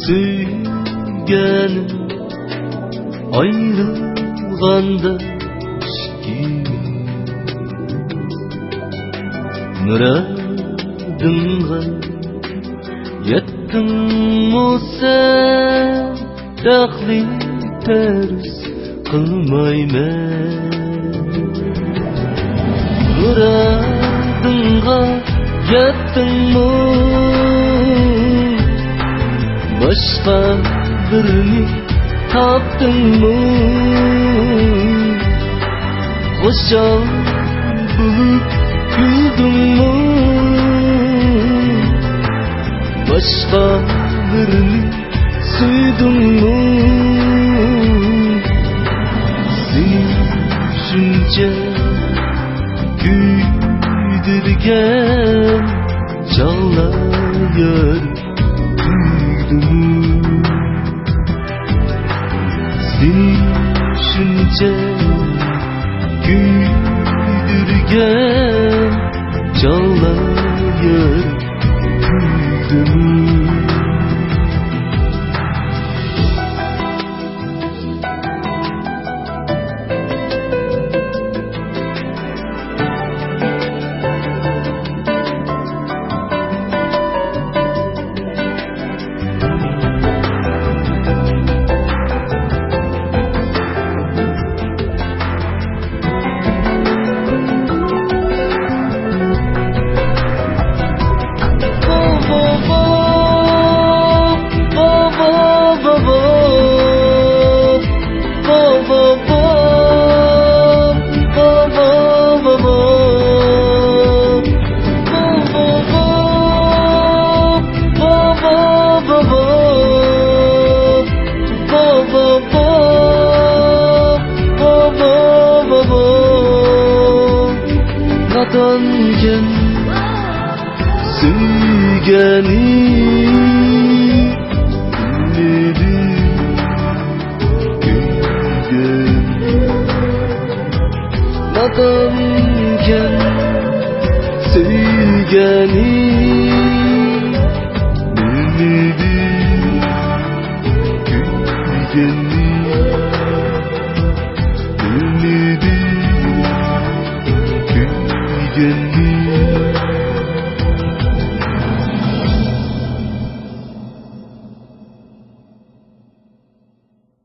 Suyganim ayrılganda muradımga yetdingmi sen taklid ters qilmayman muradımga yetdingmi başqa birini tapdingmi xo'shal bo'lib kuldingmi başqa birini suydingmi seni shuncha kuydirgan chog'lar seni shuncha kuydirgan chog'lar kuydim. Nadanken süygeni dinledi gülgen nadanken süygeni dinledi gülgeni dinledi gülgeni